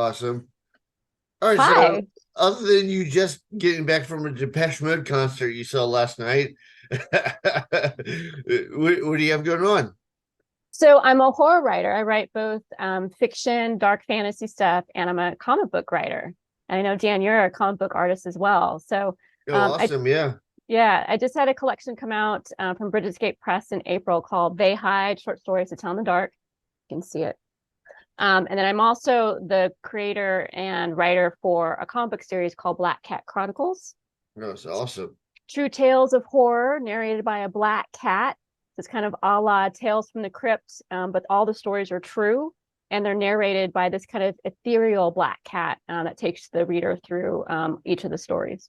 Awesome. All right, so Hi. other than you just getting back from a Depeche Mode concert you saw last night, what do you have going on? So I'm a horror writer. I write both fiction, dark fantasy stuff, and I'm a comic book writer. And I know, Dan, you're a comic book artist as well. So Oh, I awesome. Yeah. yeah, I just had a collection come out from Bridget's Press in April called They Hide Short Stories to Tell in the Dark. You can see it. And then I'm also the creator and writer for a comic book series called Black Cat Chronicles. No, it's awesome. True tales of horror narrated by a black cat. It's kind of a la Tales from the Crypt, but all the stories are true and they're narrated by this kind of ethereal black cat that takes the reader through each of the stories.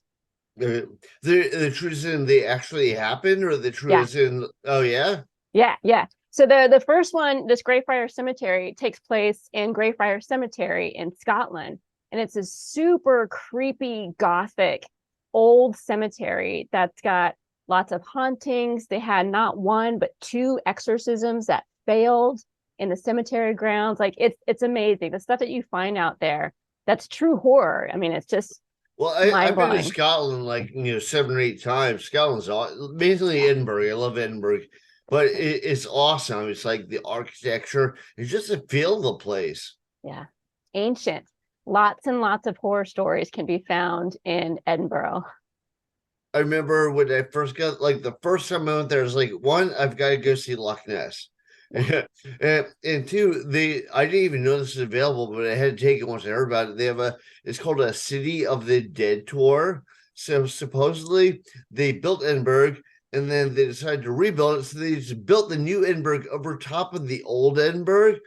The truth in they actually happened, or the truth Yeah, is in, oh, yeah. yeah. So the first one, this Greyfriars Cemetery, takes place in Greyfriars Cemetery in Scotland, and it's a super creepy gothic old cemetery that's got lots of hauntings. They had not one but two exorcisms that failed in the cemetery grounds. Like it's amazing the stuff that you find out there. That's true horror. I mean, it's just Well, mind I've been to blowing. Scotland like 7 or 8 times. Scotland's mainly Yeah, Edinburgh. I love Edinburgh, but it's awesome. It's like the architecture. It's just the feel of the place. yeah, ancient. Lots and lots of horror stories can be found in Edinburgh. I remember when I first got like the first time I went there, I was like, one, I've got to go see Loch Ness. Yeah. And two, I didn't even know this was available, but I had to take it once I heard about it. They have it's called a City of the Dead tour. So supposedly they built Edinburgh and then they decided to rebuild it. So they just built the new Edinburgh over top of the old Edinburgh.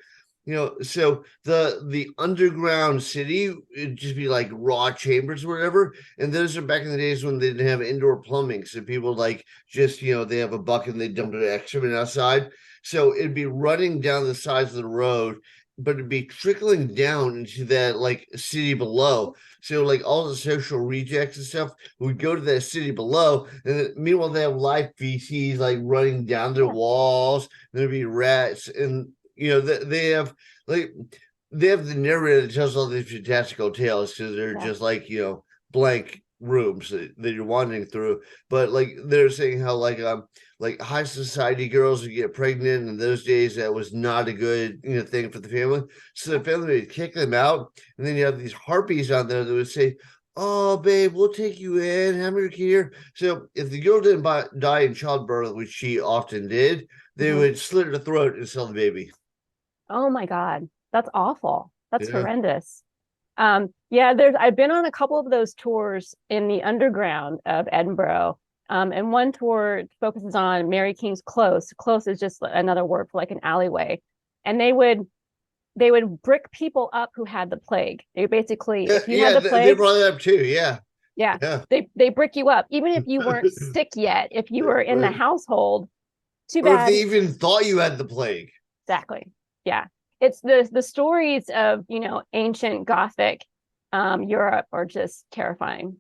So the underground city it'd just be like raw chambers or whatever, and those are back in the days when they didn't have indoor plumbing, so people like just they have a bucket and they dump an excrement outside, so it'd be running down the sides of the road, but it'd be trickling down into that like city below. So like all the social rejects and stuff would go to that city below, and then, meanwhile they have live feces like running down their Yeah. walls. There'd be rats, and like they have the narrator that tells all these fantastical tales because they're Yeah. just like blank rooms that you're wandering through. But like they're saying how like high society girls would get pregnant in those days. That was not a good thing for the family. So the family would kick them out, and then you have these harpies on there that would say, "Oh, babe, we'll take you in, have your kid here." So if the girl didn't die in childbirth, which she often did, they Mhm. would slit her throat and sell the baby. Oh my God. That's awful. That's Yeah. horrendous. Yeah, I've been on a couple of those tours in the underground of Edinburgh. And one tour focuses on Mary King's Close. Close is just another word for like an alleyway. And they would brick people up who had the plague. They basically, Yeah, if you had yeah, the they plague, brought it up too. Yeah, yeah, yeah. they brick you up. Even if you weren't sick yet, if you were in the Right. household, too Or if bad. they even thought you had the plague. Exactly. Yeah. It's the stories of, ancient Gothic Europe are just terrifying.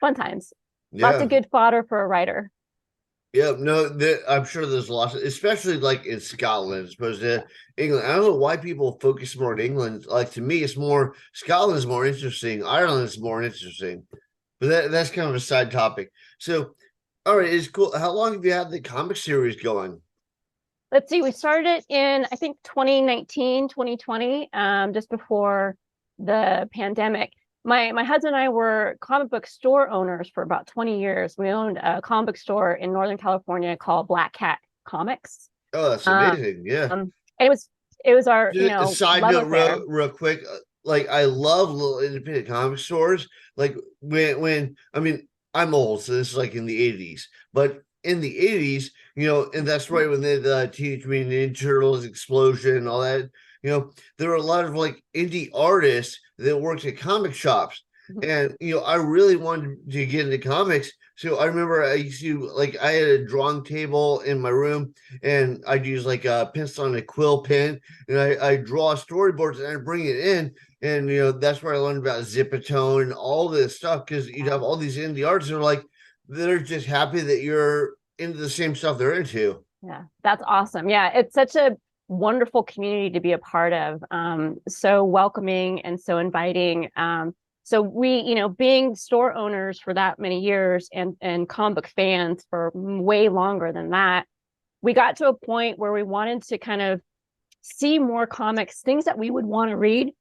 Fun times. Lots of Yeah, good fodder for a writer. yeah. No, I'm sure there's lots, especially like in Scotland as opposed to England. I don't know why people focus more on England. Like to me, it's more Scotland's more interesting. Ireland's more interesting, but that's kind of a side topic. So, all right, it's cool. How long have you had the comic series going? Let's see, we started it in, I think, 2019, 2020, just before the pandemic. My husband and I were comic book store owners for about 20 years. We owned a comic book store in Northern California called Black Cat Comics. Oh, that's Um, amazing. Yeah. and it was our, Just a side love note, affair. real quick. Like I love little independent comic stores. Like when I mean I'm old, so this is like in the '80s. But in the '80s, and that's right when the Teenage Mutant Ninja Turtles explosion and all that. There were a lot of like indie artists that worked at comic shops, and I really wanted to get into comics. So I remember I used to like I had a drawing table in my room, and I'd use like a pencil and a quill pen, and I draw storyboards and I bring it in, and that's where I learned about Zipatone and all this stuff because you'd have all these indie artists that are like they're just happy that you're into the same stuff they're into. Yeah, that's awesome. Yeah, it's such a wonderful community to be a part of. So welcoming and so inviting. So we, being store owners for that many years and comic book fans for way longer than that, we got to a point where we wanted to kind of see more comics, things that we would want to read,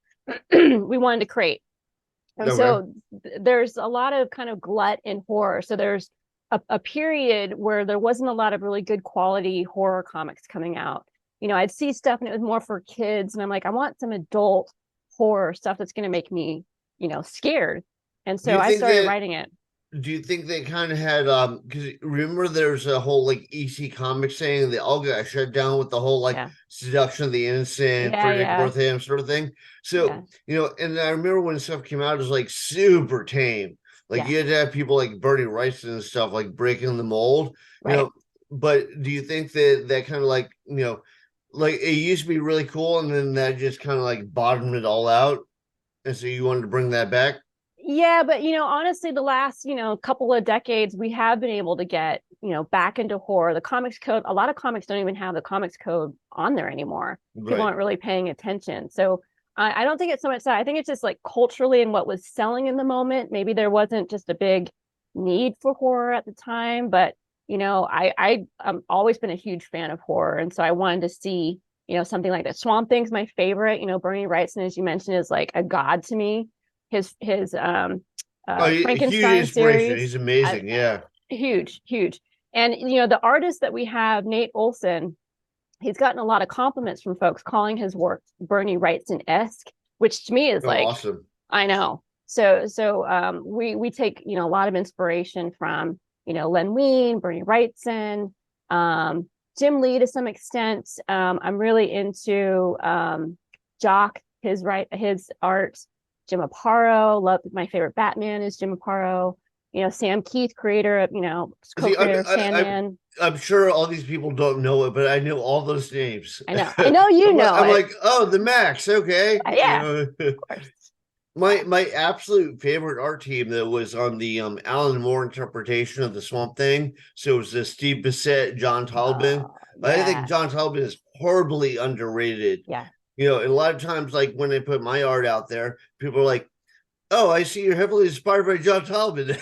we wanted to create. And so there's a lot of kind of glut in horror. So there's a period where there wasn't a lot of really good quality horror comics coming out. I'd see stuff and it was more for kids. And I'm like, I want some adult horror stuff that's going to make me, scared. And so I started writing it. Do you think they kind of had because remember there's a whole like EC comic saying they all got shut down with the whole like seduction of the innocent, Frederick Wortham sort of thing. So and I remember when stuff came out, it was like super tame. Like you had to have people like Bernie Wrightson and stuff like breaking the mold. But do you think that kind of like like it used to be really cool and then that just kind of like bottomed it all out, and so you wanted to bring that back? Yeah, but honestly, the last couple of decades, we have been able to get back into horror. The comics code, a lot of comics don't even have the comics code on there anymore. People aren't really paying attention. So I don't think it's so much that. I think it's just like culturally and what was selling in the moment. Maybe there wasn't just a big need for horror at the time, but I'm always been a huge fan of horror, and so I wanted to see something like that. Swamp Thing's my favorite. Bernie Wrightson, as you mentioned, is like a god to me. His Frankenstein series, he's amazing. Huge. And the artist that we have, Nate Olson, he's gotten a lot of compliments from folks calling his work Bernie Wrightson-esque, which to me is like awesome. I know. So we take a lot of inspiration from Len Wein, Bernie Wrightson, Jim Lee to some extent. I'm really into Jock, his art. Jim Aparo, love. My favorite Batman is Jim Aparo. Sam Keith, creator of co-creator of Sandman. I'm sure all these people don't know it, but I know all those names. I know you know. I'm like, oh, the Max, okay. Yeah, of course. My absolute favorite art team that was on the Alan Moore interpretation of the Swamp Thing. So it was the Steve Bissett, John Talbot. I think John Talbot is horribly underrated. Yeah. And a lot of times, like when I put my art out there, people are like, oh, I see you're heavily inspired by John Talbot.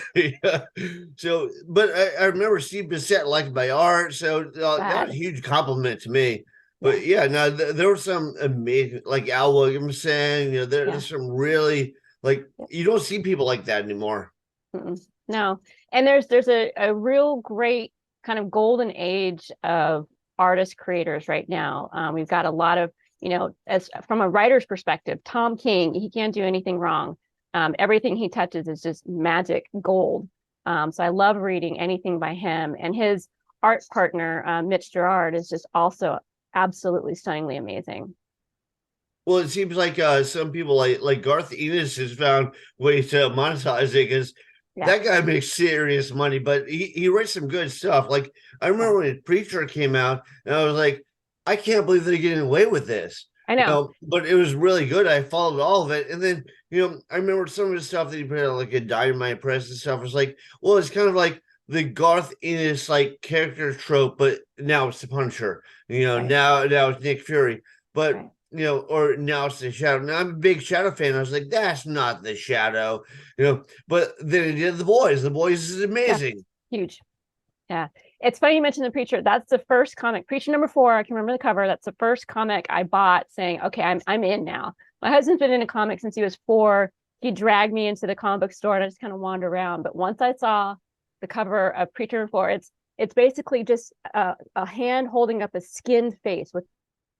So, but I remember Steve Bissett liked my art. So that was a huge compliment to me. But there were some amazing, like Al Williamson, there's some really, like, you don't see people like that anymore. No. And there's a real great kind of golden age of artist creators right now. We've got a lot of, as from a writer's perspective, Tom King, he can't do anything wrong. Everything he touches is just magic gold. So I love reading anything by him. And his art partner, Mitch Gerard, is just also absolutely stunningly amazing. Well, it seems like some people like Garth Ennis has found ways to monetize it because that guy makes serious money, but he writes some good stuff. Like I remember when Preacher came out, and I was like, I can't believe they're getting away with this. I know. But it was really good. I followed all of it. And then, I remember some of the stuff that he put out, like a Dynamite Press and stuff. Was like, well, it's kind of like the Garth Ennis like character trope, but now it's the Punisher. Now it's Nick Fury. But or now it's the Shadow. Now I'm a big Shadow fan. I was like, that's not the Shadow. But then he did The Boys. The Boys is amazing. Yeah. Huge. Yeah. It's funny you mentioned The Preacher. That's the first comic, Preacher #4. I can remember the cover. That's the first comic I bought saying, okay, I'm in now. My husband's been into comics since he was 4. He dragged me into the comic book store and I just kind of wandered around. But once I saw the cover of Preacher #4, it's basically just a hand holding up a skinned face with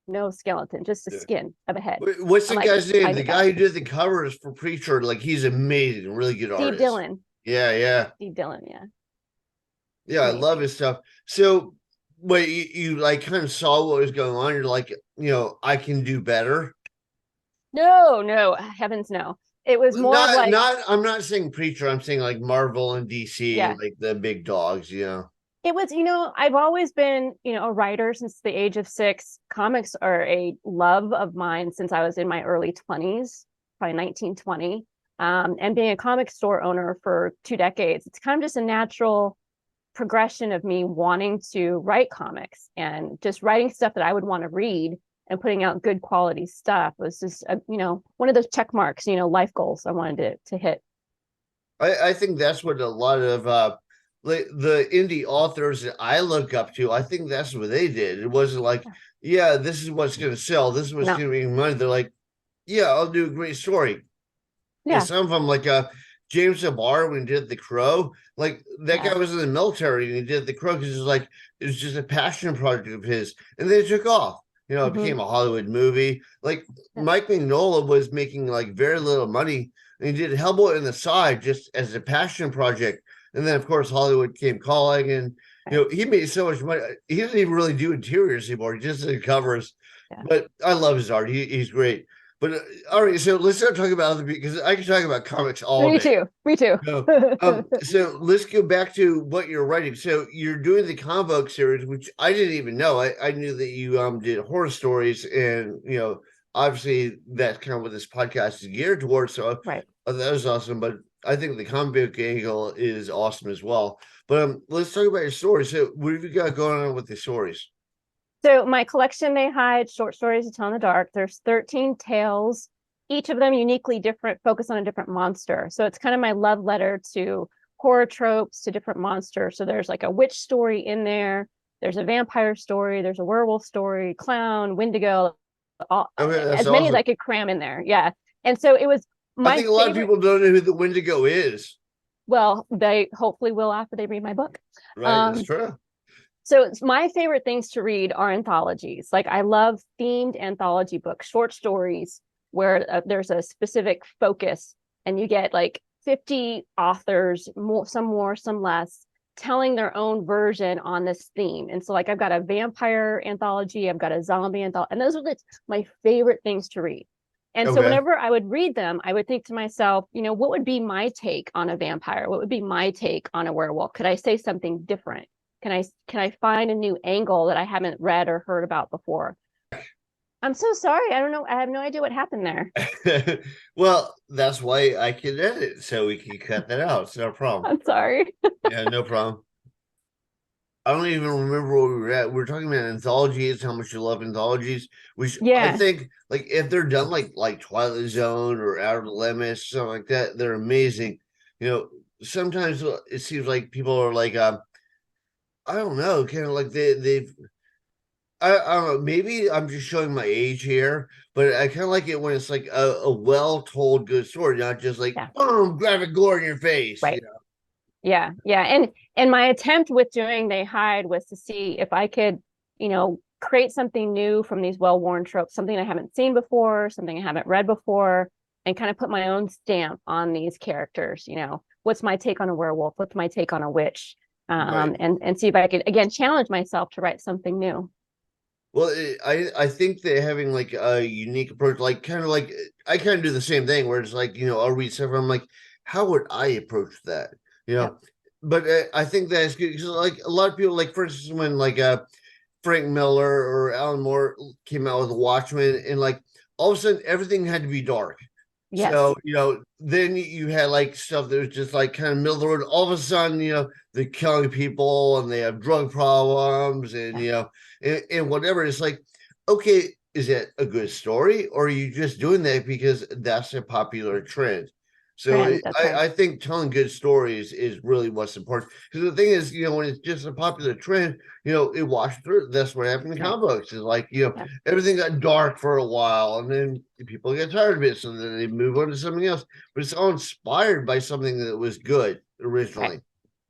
no skeleton, just the skin of a head. What's the guy's name? The guy who did the covers for Preacher, like he's amazing, really good artist. Steve Dillon. Yeah. Steve Dillon, yeah. Yeah, amazing. I love his stuff. So, wait, you like kind of saw what was going on. You're like, I can do better. No, heavens no. It was more like I'm not saying Preacher. I'm saying like Marvel and DC, like the big dogs. It was, I've always been, a writer since the age of 6. Comics are a love of mine since I was in my early 20s, probably 1920. And being a comic store owner for 2 decades, it's kind of just a natural progression of me wanting to write comics and just writing stuff that I would want to read and putting out good quality stuff. It was just one of those check marks, life goals I wanted to hit. I think that's what a lot of the indie authors that I look up to, I think that's what they did. It wasn't like, yeah, this is what's going to sell. This is what's going to make money. They're like, yeah, I'll do a great story. Yeah. And some of them, like James Abar, when he did The Crow, like that guy was in the military and he did The Crow because it was just a passion project of his. And then it took off. It became a Hollywood movie. Like Mike Mignola was making like very little money, and he did Hellboy on the side just as a passion project. And then, of course, Hollywood came calling, and he made so much money. He doesn't even really do interiors anymore; he just did covers. Yeah. But I love his art; he's great. But all right, so let's start talking about other because I can talk about comics all day. Me too. So let's go back to what you're writing. So you're doing the comic book series, which I didn't even know. I knew that you did horror stories, and obviously that's kind of what this podcast is geared towards. So that was awesome. But I think the comic book angle is awesome as well. But let's talk about your stories. So what have you got going on with the stories? So my collection, they hide short stories to tell in the dark. There's 13 tales, each of them uniquely different, focused on a different monster. So it's kind of my love letter to horror tropes, to different monsters. So there's like a witch story in there. There's a vampire story. There's a werewolf story, clown, Wendigo, as many as I could cram in there. Yeah. And so it was I think a lot of people don't know who the Wendigo is. Well, they hopefully will after they read my book. Right, that's true. So my favorite things to read are anthologies. Like I love themed anthology books, short stories where there's a specific focus and you get like 50 authors, some more, some less, telling their own version on this theme. And so like I've got a vampire anthology, I've got a zombie anthology, and those are my favorite things to read. And so whenever I would read them, I would think to myself, what would be my take on a vampire? What would be my take on a werewolf? Could I say something different? Can I find a new angle that I haven't read or heard about before? I'm so sorry. I don't know. I have no idea what happened there. Well, that's why I can edit, so we can cut that out. It's no problem. I'm sorry. Yeah, no problem. I don't even remember where we were at. We were talking about anthologies, how much you love anthologies, which I think like if they're done like Twilight Zone or Outer Limits, something like that, they're amazing. Sometimes it seems like people are like I don't know, kind of like they've I don't know, maybe I'm just showing my age here, but I kind of like it when it's like a well-told good story, not just like boom, graphic gore in your face. Right. Yeah. And my attempt with doing They Hide was to see if I could, create something new from these well-worn tropes, something I haven't seen before, something I haven't read before, and kind of put my own stamp on these characters. What's my take on a werewolf? What's my take on a witch? And see if I could again challenge myself to write something new. Well, I think that having like a unique approach, like kind of like I kind of do the same thing where it's like I'll read stuff and I'm like, how would I approach that? But I think that's good because like a lot of people, like for instance, when like Frank Miller or Alan Moore came out with Watchmen, and like all of a sudden everything had to be dark. Yes. So, then you had like stuff that was just like kind of middle of the road. All of a sudden, they're killing people and they have drug problems and, and whatever. It's like, okay, is that a good story or are you just doing that because that's a popular trend? So I think telling good stories is really what's important. Because the thing is, when it's just a popular trend, it washed through. That's what happened in comic books. Is like, everything got dark for a while, and then people get tired of it, so then they move on to something else. But it's all inspired by something that was good originally. Right.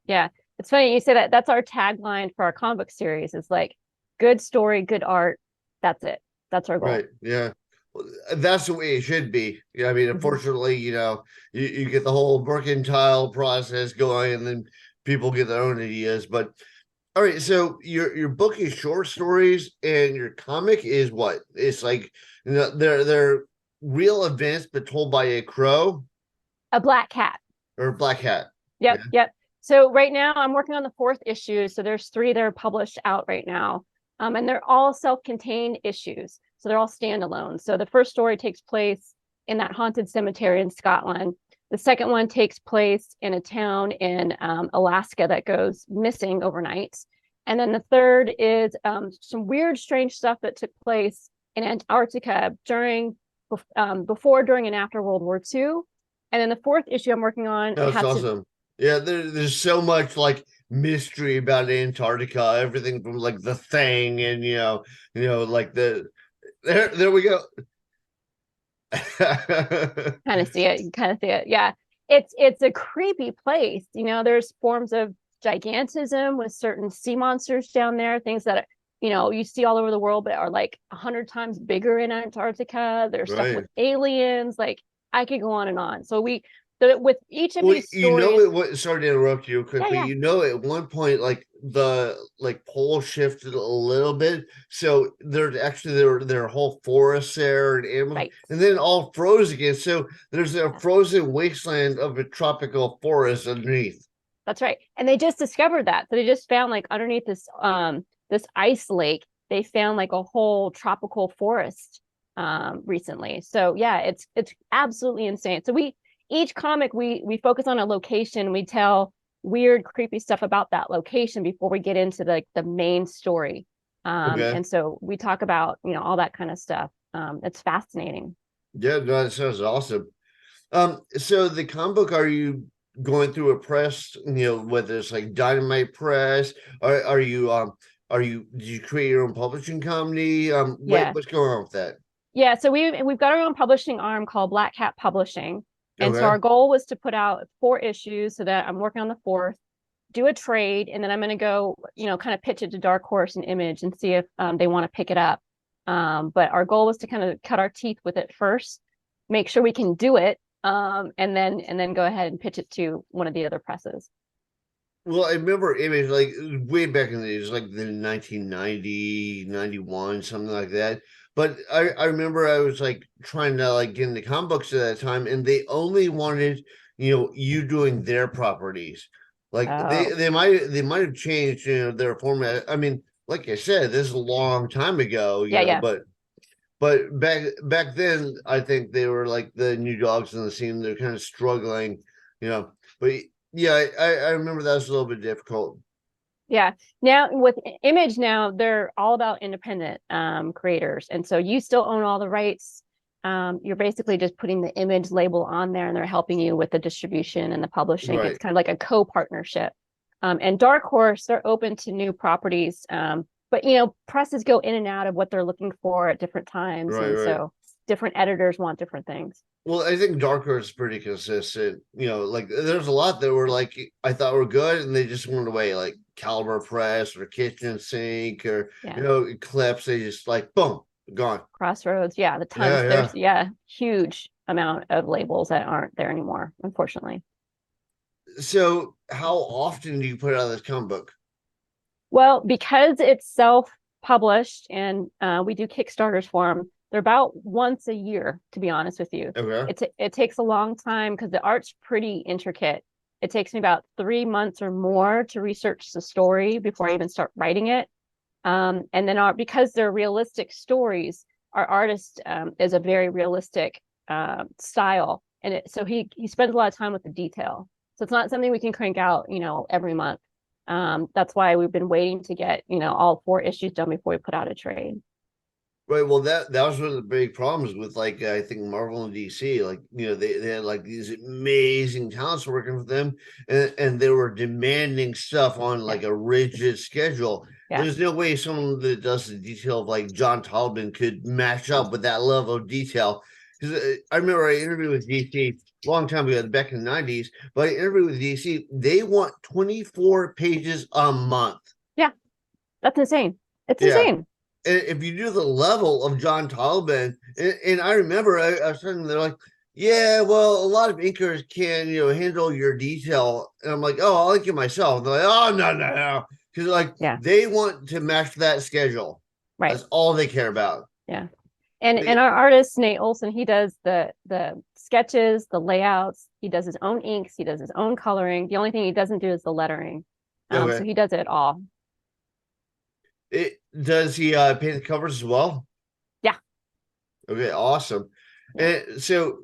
Yeah, it's funny you say that. That's our tagline for our comic book series. It's like, good story, good art. That's it. That's our goal. Right. Yeah. That's the way it should be. I mean, unfortunately, you get the whole mercantile process going, and then people get their own ideas. But all right, so your book is short stories, and your comic is what? It's like they're real events, but told by a crow, a black cat, or a black cat. Yep. So right now I'm working on the 4th issue. So there's 3 that are published out right now, and they're all self-contained issues. So they're all standalone. So the first story takes place in that haunted cemetery in Scotland. The second one takes place in a town in Alaska that goes missing overnight. And then the third is some weird, strange stuff that took place in Antarctica before, during, and after World War II. And then the fourth issue I'm working on That's awesome. Yeah, there's so much like mystery about Antarctica, everything from like the Thing and like there we go. kind of see it. You kind of see it. Yeah. It's a creepy place. There's forms of gigantism with certain sea monsters down there, things that you see all over the world, but are like 100 times bigger in Antarctica. There's stuff with aliens. Like, I could go on and on. So with each of these stories, sorry to interrupt you quickly. Yeah. At one point, like the pole shifted a little bit, so there's actually there are whole forests there and animals, right. And then all froze again. So there's a frozen wasteland of a tropical forest underneath. That's right. And they just discovered that. So they just found, like, underneath this ice lake, they found like a whole tropical forest recently. So yeah, it's absolutely insane. So each comic we focus on a location. We tell weird, creepy stuff about that location before we get into the main story. And so we talk about all that kind of stuff. It's fascinating. Yeah, no, that sounds awesome. So the comic book, are you going through a press, whether it's like Dynamite Press, did you create your own publishing company? What's going on with that? Yeah, so we've got our own publishing arm called Black Cat Publishing. And so our goal was to put out 4 issues, so that I'm working on the 4th, do a trade, and then I'm going to go, kind of pitch it to Dark Horse and Image and see if they want to pick it up. But our goal was to kind of cut our teeth with it first, make sure we can do it, and then go ahead and pitch it to one of the other presses. Well, I remember Image, like way back in the days, like the 1990, 91, something like that. But I remember I was like trying to like get into comic books at that time, and they only wanted you doing their properties. Like they might have changed their format. I mean, like I said, this is a long time ago. Yeah. But back then, I think they were like the new dogs in the scene. They're kind of struggling, But yeah, I remember that was a little bit difficult. Yeah. Now with Image, now they're all about independent creators, and so you still own all the rights. You're basically just putting the Image label on there, and they're helping you with the distribution and the publishing. Right. It's kind of like a co-partnership. And Dark Horse, they're open to new properties, but presses go in and out of what they're looking for at different times, so different editors want different things. Well, I think Dark Horse is pretty consistent. Like there's a lot that were like I thought were good, and they just went away, like Caliber Press or Kitchen Sink or Eclipse. They just like boom, gone. Crossroads, the tons. There's huge amount of labels that aren't there anymore, unfortunately. So, how often do you put out this comic book? Well, because it's self-published and we do Kickstarters for them, they're about once a year, to be honest with you. Okay. It takes a long time because the art's pretty intricate. It takes me about 3 months or more to research the story before I even start writing it. And then because they're realistic stories, our artist is a very realistic style, and so he spends a lot of time with the detail. So it's not something we can crank out, every month. That's why we've been waiting to get, all 4 issues done before we put out a trade. Right. Well, that was one of the big problems with like I think Marvel and DC. Like they had like these amazing talents working for them, and they were demanding stuff on like a rigid schedule. Yeah. There's no way someone that does the detail of like John Tolman could match up with that level of detail. Because I remember I interviewed with DC a long time ago, back in the 90s. But I interviewed with DC. They want 24 pages a month. Yeah, that's insane. It's insane. If you do the level of John Tolman, and I remember I was talking, they're like, yeah, well, a lot of inkers can, handle your detail. And I'm like, oh, I'll ink it myself. And they're like, oh, no. Because like, they want to match that schedule. Right. That's all they care about. Yeah. And our artist, Nate Olson, he does the sketches, the layouts. He does his own inks. He does his own coloring. The only thing he doesn't do is the lettering. So he does it all. Does he paint the covers as well? Yeah. Okay, awesome. Yeah. And so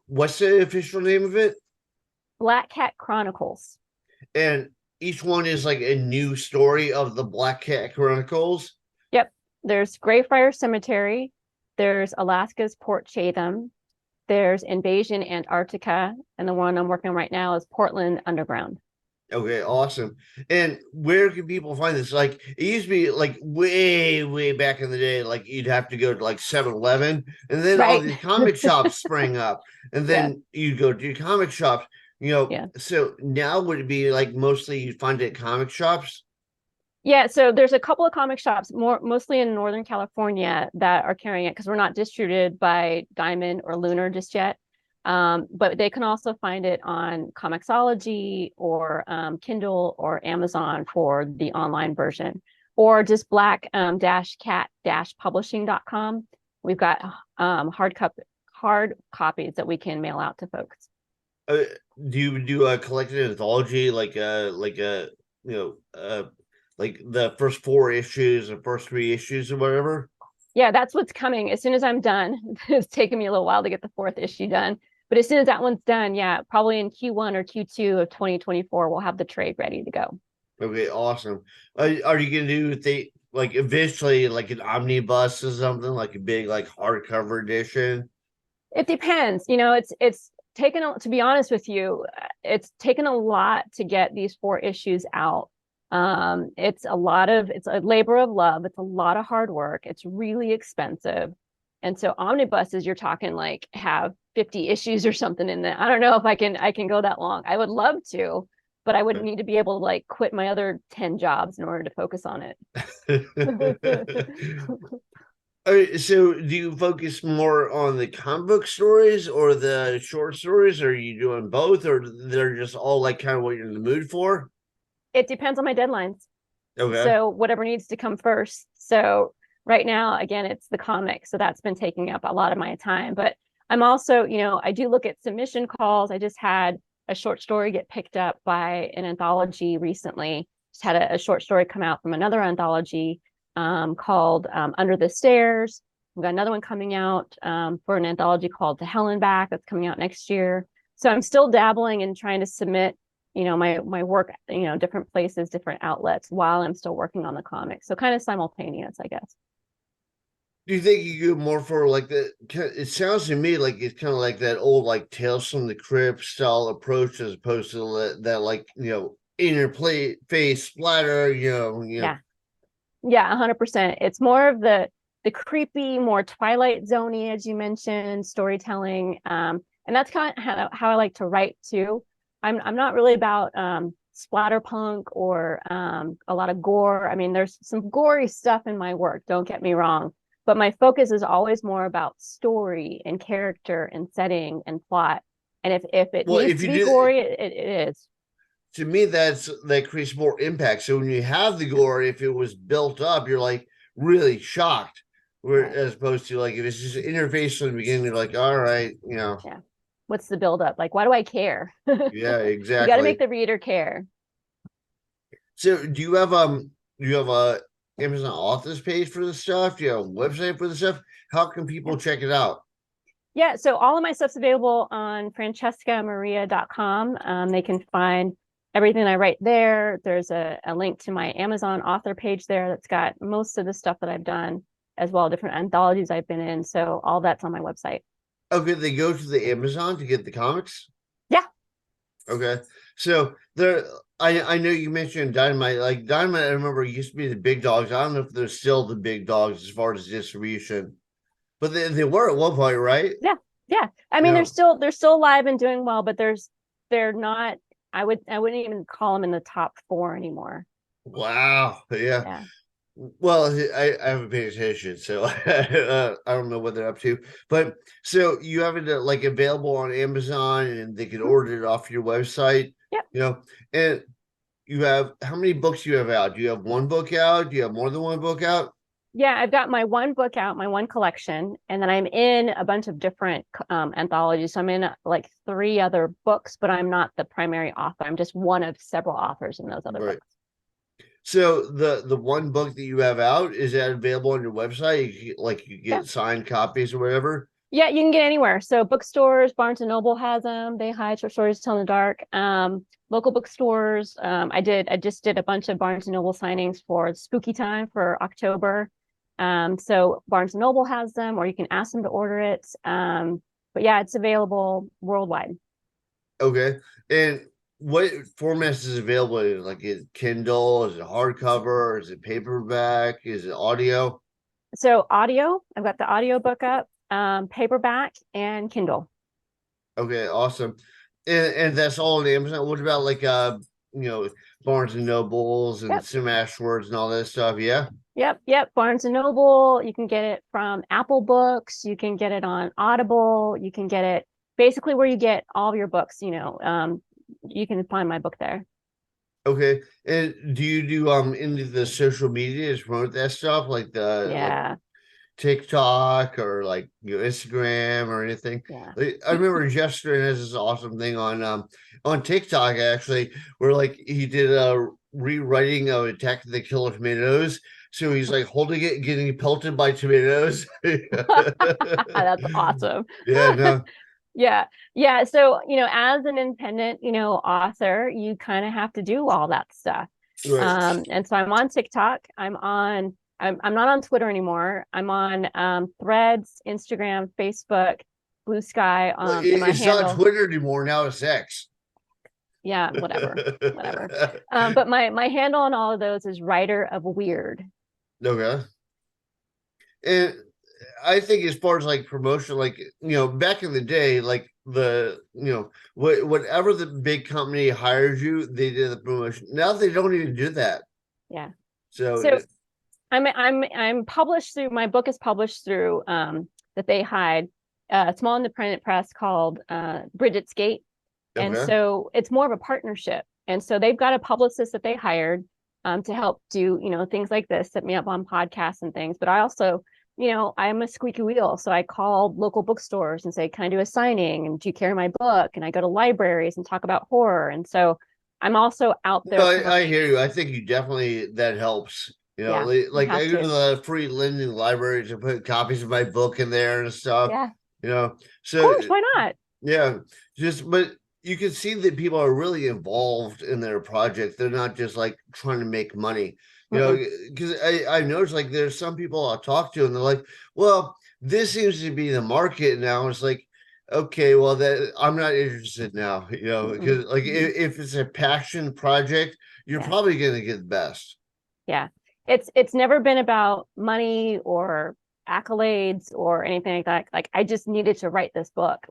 what's the official name of it? Black Cat Chronicles. And each one is like a new story of the Black Cat Chronicles? Yep. There's Greyfriar Cemetery, There's Alaska's Port Chatham. There's Invasion Antarctica, and the one I'm working on right now is Portland Underground. Okay, awesome. And where can people find this? Like it used to be like way, way back in the day, like you'd have to go to like 7-Eleven, and then all Right. these comic shops sprang up, and Yeah. then you'd go to your comic shops, Yeah. So now would it be like mostly you'd find it at comic shops? Yeah, so there's a couple of comic shops, mostly in Northern California, that are carrying it because we're not distributed by Diamond or Lunar just yet. But they can also find it on Comixology or Kindle or Amazon for the online version, or just black-cat-publishing.com. We've got hard copies that we can mail out to folks. Uh, do you do a collected anthology like the first 4 issues or first 3 issues or whatever? Yeah, that's what's coming. As soon as I'm done, it's taken me a little while to get the 4th issue done. But as soon as that one's done, yeah, probably in Q1 or Q2 of 2024, we'll have the trade ready to go. Okay, awesome. Are you gonna do like eventually like an omnibus or something like a big like hardcover edition? It depends. It's taken, to be honest with you, it's taken a lot to get these 4 issues out. It's a labor of love. It's a lot of hard work. It's really expensive. And so omnibuses, you're talking like have 50 issues or something in there. I don't know if I can go that long. I would love to, but I would need to be able to like quit my other 10 jobs in order to focus on it. All right, so do you focus more on the comic book stories or the short stories? Or are you doing both, or they're just all like kind of what you're in the mood for? It depends on my deadlines. Okay. So whatever needs to come first. So right now, again, it's the comic. So that's been taking up a lot of my time. But I'm also, I do look at submission calls. I just had a short story get picked up by an anthology recently. Just had a short story come out from another anthology called Under the Stairs. We've got another one coming out for an anthology called To Hell and Back that's coming out next year. So I'm still dabbling and trying to submit my work, different places, different outlets while I'm still working on the comics. So kind of simultaneous, I guess. Do you think you go more for like the? It sounds to me like it's kind of like that old like Tales from the Crypt style approach, as opposed to that like inner play face splatter. Yeah. Yeah, 100%. It's more of the creepy, more Twilight Zone-y, as you mentioned, storytelling. And that's kind of how I like to write too. I'm not really about splatterpunk or a lot of gore. I mean, there's some gory stuff in my work, don't get me wrong, but my focus is always more about story and character and setting and plot. And if it needs to be gory, it is. To me, that creates more impact. So when you have the gore, if it was built up, you're like really shocked. Right. As opposed to like if it's just interface from the beginning, you're like, all right, Yeah. What's the buildup? Like, why do I care? Yeah, exactly. You got to make the reader care. So do you have a Amazon authors page for this stuff? Do you have a website for this stuff? How can people check it out? Yeah, so all of my stuff's available on francescamaria.com. They can find everything I write there. There's a link to my Amazon author page there that's got most of the stuff that I've done, as well, different anthologies I've been in. So all that's on my website. Okay, they go to the Amazon to get the comics? Yeah. Okay. So I know you mentioned Dynamite. Like Dynamite, I remember used to be the big dogs. I don't know if they're still the big dogs as far as distribution. But they were at one point, right? Yeah. Yeah. I mean, they're still alive and doing well, but they're not, I wouldn't even call them in the top 4 anymore. Wow. Yeah. Well, I haven't paid attention, so I don't know what they're up to. But so you have it like available on Amazon, and they can order it off your website. Yeah. And you have how many books you have out? Do you have one book out? Do you have more than one book out? Yeah, I've got my one book out, my one collection, and then I'm in a bunch of different anthologies. So I'm in like 3 other books, but I'm not the primary author. I'm just one of several authors in those other books. So the one book that you have out, is that available on your website? You get signed copies or whatever? Yeah, you can get anywhere. So bookstores, Barnes and Noble has them. They hide short stories to tell in the dark. Local bookstores. I just did a bunch of Barnes and Noble signings for spooky time for October. So Barnes and Noble has them, or you can ask them to order it. But yeah, it's available worldwide. Okay. And what formats is available? Like, is it Kindle? Is it hardcover? Is it paperback? Is it audio? So audio, I've got the audio book up, paperback, and Kindle. Okay, awesome. And that's all on Amazon. What about like Barnes and Nobles and Yep. Smashwords and all that stuff? Yeah. Yep. Barnes and Noble. You can get it from Apple Books. You can get it on Audible. You can get it basically where you get all of your books. You can find my book there. Okay. And do you do into the social media to promote that stuff, like the Yeah. TikTok or like Instagram or anything? Yeah. Like, I remember Jeff Stern has this awesome thing on TikTok actually, where like he did a rewriting of Attack of the Killer Tomatoes. So he's like holding it, getting pelted by tomatoes. That's awesome. Yeah, no, Yeah. So, as an independent, author, you kind of have to do all that stuff. right. And so I'm on TikTok. I'm not on Twitter anymore. I'm on Threads, Instagram, Facebook, Blue Sky, and my It's not handle. Twitter anymore. Now it's X. Yeah, whatever. But my handle on all of those is Writer of Weird. Okay. And I think as far as like promotion, like back in the day, like whatever the big company hired you, they did the promotion. Now they don't even do that. Yeah. So I'm published through, my book is published through that they hired a small independent press called Bridget's Gate. And okay. so it's more of a partnership. And so they've got a publicist that they hired to help do, things like this, set me up on podcasts and things. But I also, I'm a squeaky wheel. So I called local bookstores and say, can I do a signing? And do you carry my book? And I go to libraries and talk about horror. And so I'm also out there. No, I hear you. I think you definitely, that helps. Yeah, Like I go to to the free lending libraries and put copies of my book in there and stuff. Yeah, of So course, why not? yeah, but you can see that people are really involved in their project. They're not just like trying to make money, because I noticed like there's some people I'll talk to and they're like, well, this seems to be the market now. It's like, okay, well, that I'm not interested now, because like if it's a passion project, you're probably going to get the best. Yeah. It's never been about money or accolades or anything like that. Like I just needed to write this book.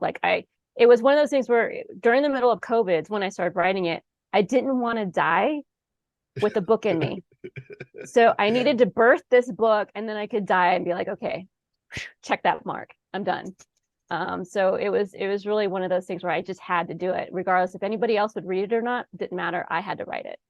It was one of those things where during the middle of COVID, when I started writing it, I didn't want to die with a book in me. So I needed to birth this book and then I could die and be like, okay, check that mark. I'm done. So it was really one of those things where I just had to do it, regardless if anybody else would read it or not. It didn't matter. I had to write it.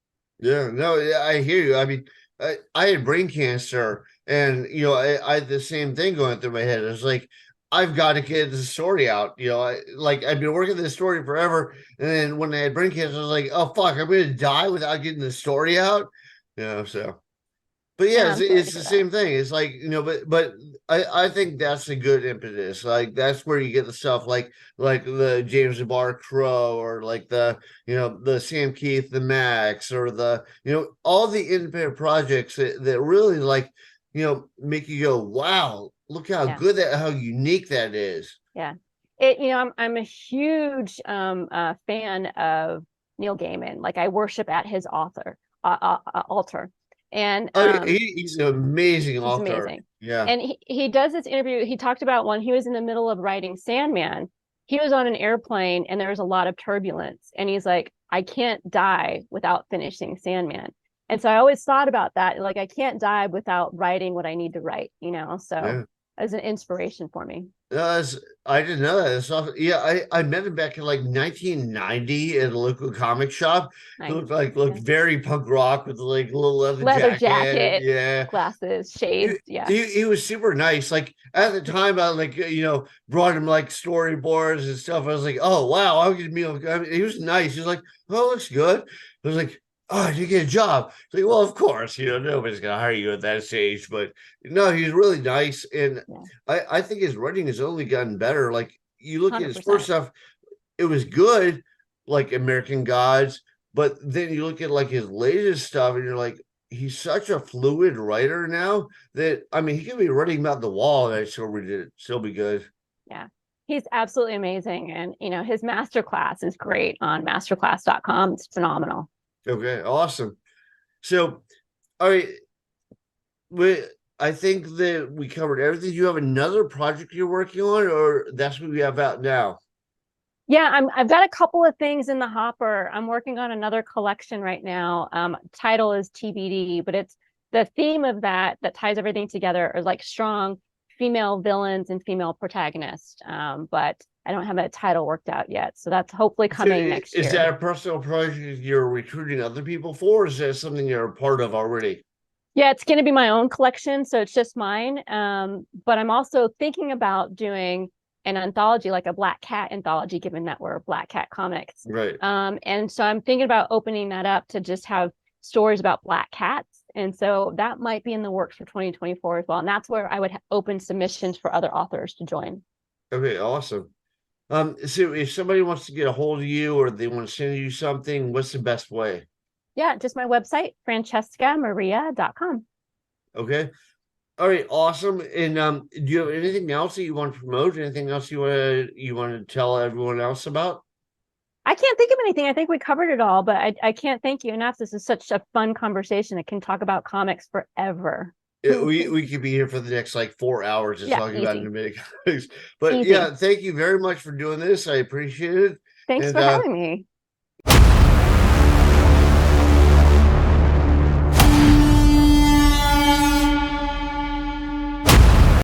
Yeah, no, I hear you. I mean, I had brain cancer, and I had the same thing going through my head. It's like I've got to get the story out. I've been working this story forever, and then when I had brain cancer, I was like, oh fuck, I'm going to die without getting the story out. So. But yeah, it's the same thing. It's like, but I think that's a good impetus. Like that's where you get the stuff like the James Bar Crow or like the Sam Keith, the Max, or the all the independent projects that really like make you go, wow, look how good how unique that is. Yeah. I'm a huge fan of Neil Gaiman. Like I worship at his altar. And he's an amazing author. Amazing. Yeah. And he does this interview. He talked about when he was in the middle of writing Sandman, he was on an airplane and there was a lot of turbulence. And he's like, I can't die without finishing Sandman. And so I always thought about that. Like, I can't die without writing what I need to write, so as an inspiration for me. I didn't know that. It's awesome. Yeah, I met him back in like 1990 at a local comic shop. Nice. He looked very punk rock with like a little leather jacket. Yeah, glasses, shades. He was super nice. Like at the time, I brought him like storyboards and stuff. I was like, oh wow, I mean, he was nice. He was like, oh, looks good. I was like, oh, did you get a job? It's like, well, of course, nobody's gonna hire you at that stage. But no, he's really nice, and I think his writing has only gotten better. Like you look 100%. At his first stuff, it was good, like American Gods, but then you look at like his latest stuff, and you're like, he's such a fluid writer now that I mean he could be writing about the wall and still be good. Yeah. He's absolutely amazing. And his masterclass is great on masterclass.com. It's phenomenal. Okay, awesome. So, all right, we I think that we covered everything. Do you have another project you're working on, or that's what we have out now? Yeah, I've got a couple of things in the hopper. I'm working on another collection right now. Title is TBD, but it's the theme of that ties everything together is like strong female villains and female protagonists. But I don't have a title worked out yet. So that's hopefully coming next year. Is that a personal project you're recruiting other people for, or is that something you're a part of already? Yeah, it's going to be my own collection, so it's just mine. But I'm also thinking about doing an anthology, like a Black Cat anthology, given that we're Black Cat Comics. Right. And so I'm thinking about opening that up to just have stories about Black cats. And so that might be in the works for 2024 as well. And that's where I would open submissions for other authors to join. Okay, awesome. So if somebody wants to get a hold of you or they want to send you something, what's the best way? Yeah, just my website, francescamaria.com. Okay. All right, awesome. And do you have anything else that you want to promote? Anything else you want to tell everyone else about? I can't think of anything. I think we covered it all, but I can't thank you enough. This is such a fun conversation. It can talk about comics forever. We could be here for the next like 4 hours just talking about easy. animated comics. But Easy. yeah, thank you very much for doing this. I appreciate it. Thanks And for having me.